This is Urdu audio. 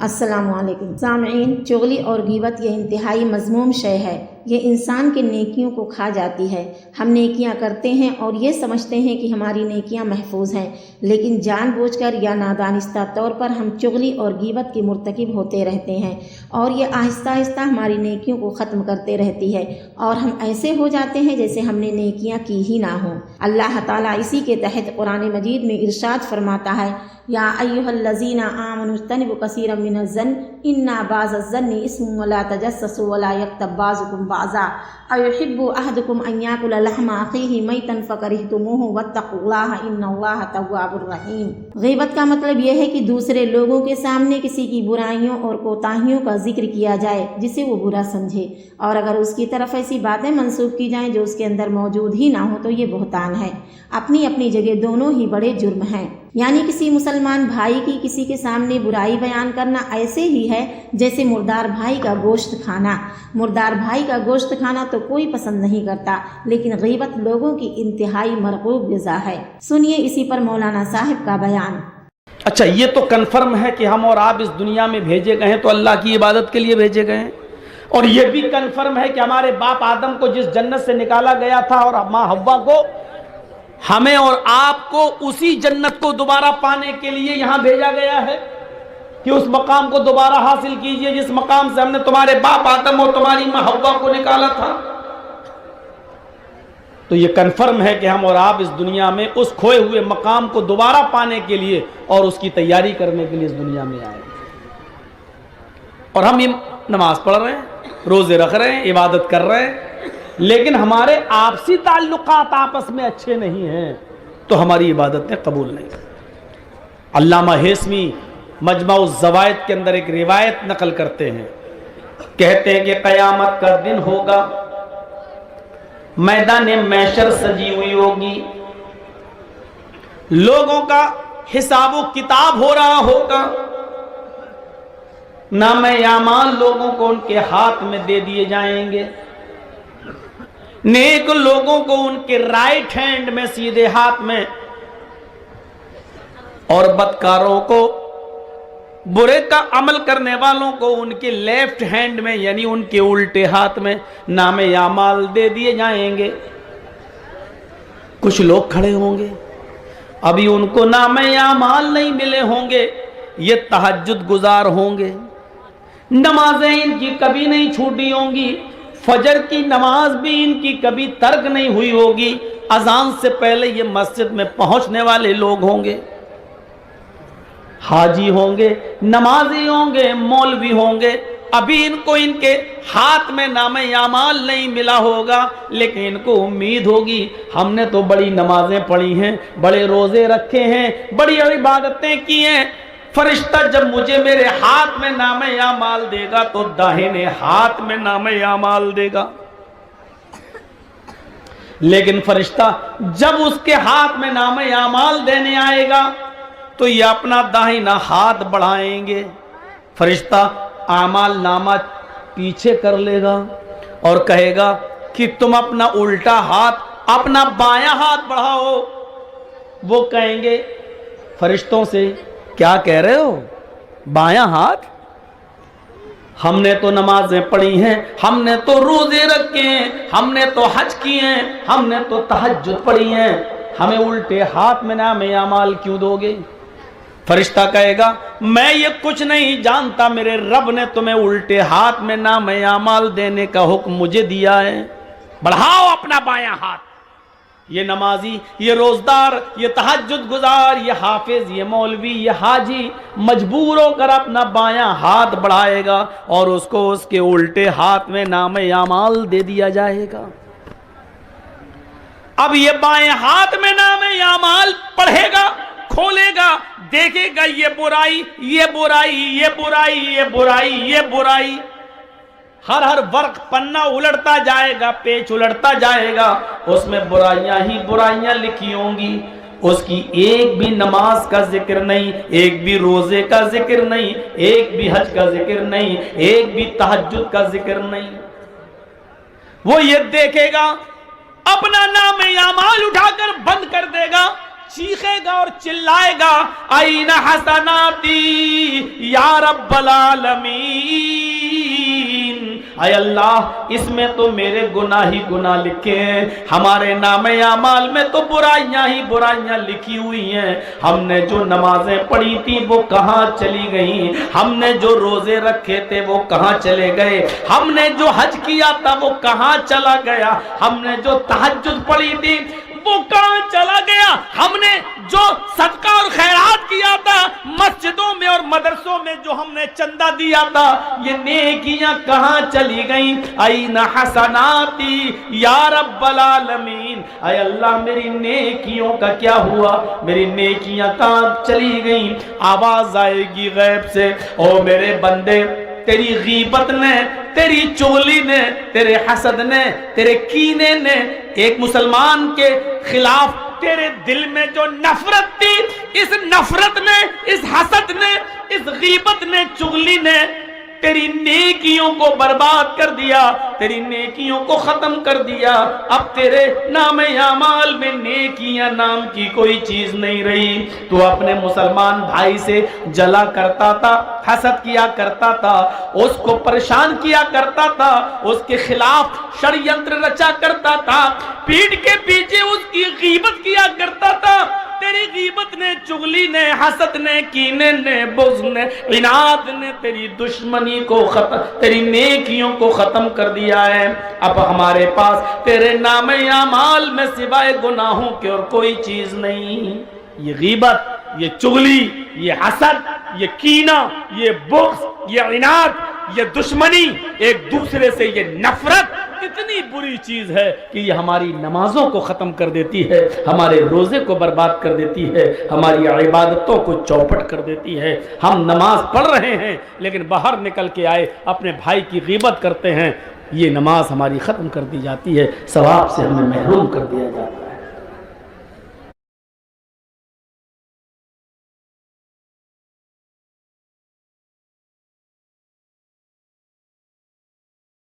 السلام علیکم سامعین، چغلی اور غیبت یہ انتہائی مذموم شے ہے۔ یہ انسان کے نیکیوں کو کھا جاتی ہے۔ ہم نیکیاں کرتے ہیں اور یہ سمجھتے ہیں کہ ہماری نیکیاں محفوظ ہیں، لیکن جان بوجھ کر یا نادانستہ طور پر ہم چغلی اور غیبت کے مرتکب ہوتے رہتے ہیں، اور یہ آہستہ آہستہ ہماری نیکیوں کو ختم کرتے رہتی ہے، اور ہم ایسے ہو جاتے ہیں جیسے ہم نے نیکیاں کی ہی نہ ہوں۔ اللہ تعالیٰ اسی کے تحت قرآن مجید میں ارشاد فرماتا ہے، یا ایھا الذین آمنوا اجتنبوا کثیرا من الظن ان بعض الظن اسم ولا تجسسوا ولا یغتب بعضکم بعضا ایحب احدکم ان یاکل لحم اخیہ میتا فکرہتموہ واتقوا اللہ ان اللہ تواب الرحیم۔ غیبت کا مطلب یہ ہے کہ دوسرے لوگوں کے سامنے کسی کی برائیوں اور کوتاہیوں کا ذکر کیا جائے جسے وہ برا سمجھے، اور اگر اس کی طرف ایسی باتیں منسوب کی جائیں جو اس کے اندر موجود ہی نہ ہو تو یہ بہتان ہے۔ اپنی اپنی جگہ دونوں ہی بڑے جرم ہیں، یعنی کسی مسلمان بھائی کی کسی کے سامنے برائی بیان کرنا ایسے ہی ہے جیسے مردار بھائی کا گوشت کھانا۔ مردار بھائی کا گوشت کھانا تو کوئی پسند نہیں کرتا، لیکن غیبت لوگوں کی انتہائی مرغوب غذا ہے۔ سنیے اسی پر مولانا صاحب کا بیان۔ اچھا، یہ تو کنفرم ہے کہ ہم اور آپ اس دنیا میں بھیجے گئے ہیں تو اللہ کی عبادت کے لیے بھیجے گئے ہیں، اور یہ بھی کنفرم ہے کہ ہمارے باپ آدم کو جس جنت سے نکالا گیا تھا اور ماں حوا کو، ہمیں اور آپ کو اسی جنت کو دوبارہ پانے کے لیے یہاں بھیجا گیا ہے کہ اس مقام کو دوبارہ حاصل کیجئے جس مقام سے ہم نے تمہارے باپ آدم اور تمہاری ماں حوا کو نکالا تھا۔ تو یہ کنفرم ہے کہ ہم اور آپ اس دنیا میں اس کھوئے ہوئے مقام کو دوبارہ پانے کے لیے اور اس کی تیاری کرنے کے لیے اس دنیا میں آئے، اور ہم یہ نماز پڑھ رہے ہیں، روزے رکھ رہے ہیں، عبادت کر رہے ہیں، لیکن ہمارے آپسی تعلقات آپس میں اچھے نہیں ہیں تو ہماری عبادتیں قبول نہیں۔ علامہ ہیثمی مجمع الزوائد کے اندر ایک روایت نقل کرتے ہیں، کہتے ہیں کہ قیامت کا دن ہوگا، میدان محشر سجی ہوئی ہوگی، لوگوں کا حساب و کتاب ہو رہا ہوگا، نامہ اعمال لوگوں کو ان کے ہاتھ میں دے دیے جائیں گے، نیک لوگوں کو ان کے رائٹ ہینڈ میں سیدھے ہاتھ میں، اور بدکاروں کو، برے کا عمل کرنے والوں کو ان کے لیفٹ ہینڈ میں یعنی ان کے الٹے ہاتھ میں نام اعمال دے دیے جائیں گے۔ کچھ لوگ کھڑے ہوں گے، ابھی ان کو نام اعمال نہیں ملے ہوں گے، یہ تہجد گزار ہوں گے، نمازیں ان کی کبھی نہیں چھوٹی ہوں گی، فجر کی نماز بھی ان کی کبھی ترک نہیں ہوئی ہوگی، اذان سے پہلے یہ مسجد میں پہنچنے والے لوگ ہوں گے، حاجی ہوں گے، نمازی ہوں گے، مولوی ہوں گے، ابھی ان کو ان کے ہاتھ میں نام اعمال نہیں ملا ہوگا، لیکن ان کو امید ہوگی ہم نے تو بڑی نمازیں پڑھی ہیں، بڑے روزے رکھے ہیں، بڑی عبادتیں کی ہیں، فرشتہ جب مجھے میرے ہاتھ میں نام اعمال دے گا تو داہنے ہاتھ میں نام اعمال دے گا، لیکن فرشتہ جب اس کے ہاتھ میں نام اعمال دینے آئے گا تو یہ اپنا داہنا ہاتھ بڑھائیں گے، فرشتہ اعمال نامہ پیچھے کر لے گا اور کہے گا کہ تم اپنا الٹا ہاتھ، اپنا بایاں ہاتھ بڑھاؤ۔ وہ کہیں گے فرشتوں سے، کیا کہہ رہے ہو؟ بایاں ہاتھ؟ ہم نے تو نمازیں پڑھی ہیں، ہم نے تو روزے رکھے ہیں، ہم نے تو حج کیے ہیں، ہم نے تو تہجد پڑھی ہیں، ہمیں الٹے ہاتھ میں نام اعمال کیوں دو گے؟ فرشتہ کہے گا میں یہ کچھ نہیں جانتا، میرے رب نے تمہیں الٹے ہاتھ میں نام اعمال دینے کا حکم مجھے دیا ہے، بڑھاؤ اپنا بایاں ہاتھ۔ یہ نمازی، یہ روزدار، یہ تہجد گزار، یہ حافظ، یہ مولوی، یہ حاجی مجبور ہو کر اپنا بایاں ہاتھ بڑھائے گا اور اس کو اس کے الٹے ہاتھ میں نام اعمال دے دیا جائے گا۔ اب یہ بائیں ہاتھ میں نام اعمال پڑھے گا، کھولے گا، دیکھے گا یہ برائی، یہ برائی، یہ برائی، یہ برائی، یہ برائی، ہر ورق پنہ الٹتا جائے گا، پیج الٹتا جائے گا، اس میں برائیاں ہی برائیاں لکھی ہوں گی، اس کی ایک بھی نماز کا ذکر نہیں، ایک بھی روزے کا ذکر نہیں، ایک بھی حج کا ذکر نہیں، ایک بھی تہجد کا ذکر نہیں۔ وہ یہ دیکھے گا، اپنا نام اعمال اٹھا کر بند کر دے گا، چیخے گا اور چلائے گا این حسناتی یا رب العالمین، اے اللہ اس میں تو میرے گناہ ہی گناہ لکھے ہیں، ہمارے نام اعمال میں تو برائیاں ہی برائیاں لکھی ہوئی ہیں، ہم نے جو نمازیں پڑھی تھی وہ کہاں چلی گئیں، ہم نے جو روزے رکھے تھے وہ کہاں چلے گئے، ہم نے جو حج کیا تھا وہ کہاں چلا گیا، ہم نے جو تہجد پڑھی تھی وہ کہاں چلا گیا، ہم نے جو صدقہ اور خیرات کیا تھا مسجدوں میں اور مدرسوں میں جو ہم نے چندہ دیا تھا یہ نیکیاں کہاں چلی گئیں، این حسناتی یا رب العالمین، اے اللہ میری نیکیوں کا کیا ہوا، میری نیکیاں کہاں چلی گئیں۔ آواز آئے گی غیب سے، او میرے بندے تیری غیبت نے، تیری چغلی نے، تیرے حسد نے، تیرے کینے نے، ایک مسلمان کے خلاف تیرے دل میں جو نفرت تھی، اس نفرت نے، اس حسد نے، اس غیبت نے، چغلی نے تیری نیکیوں کو برباد کر دیا، تیری نیکیوں کو ختم کر دیا، اب تیرے نام اعمال میں نیکیاں نام کی کوئی چیز نہیں رہی، تو اپنے مسلمان بھائی سے جلا کرتا تھا، حسد کیا کرتا تھا، اس کو پریشان کیا کرتا تھا، اس کے خلاف شڑینتر رچا کرتا تھا، پیٹ کے پیچھے اس کی غیبت کیا کرتا تھا، تیری غیبت نے، چغلی نے، حسد نے، کینے نے، بغض نے، عناد نے تیری دشمنی کو ختم، تیری نیکیوں کو ختم کر دیا ہے، اب ہمارے پاس تیرے نام اعمال میں سوائے گناہوں کے اور کوئی چیز نہیں۔ یہ غیبت، یہ چغلی، یہ حسد، یہ کینہ، یہ بغض، یہ عناد، یہ دشمنی، ایک دوسرے سے یہ نفرت اتنی بری چیز ہے کہ یہ ہماری نمازوں کو ختم کر دیتی ہے، ہمارے روزے کو برباد کر دیتی ہے، ہماری عبادتوں کو چوپٹ کر دیتی ہے۔ ہم نماز پڑھ رہے ہیں لیکن باہر نکل کے آئے اپنے بھائی کی غیبت کرتے ہیں، یہ نماز ہماری ختم کر دی جاتی ہے، ثواب سے ہمیں محروم کر دیا جاتا ہے۔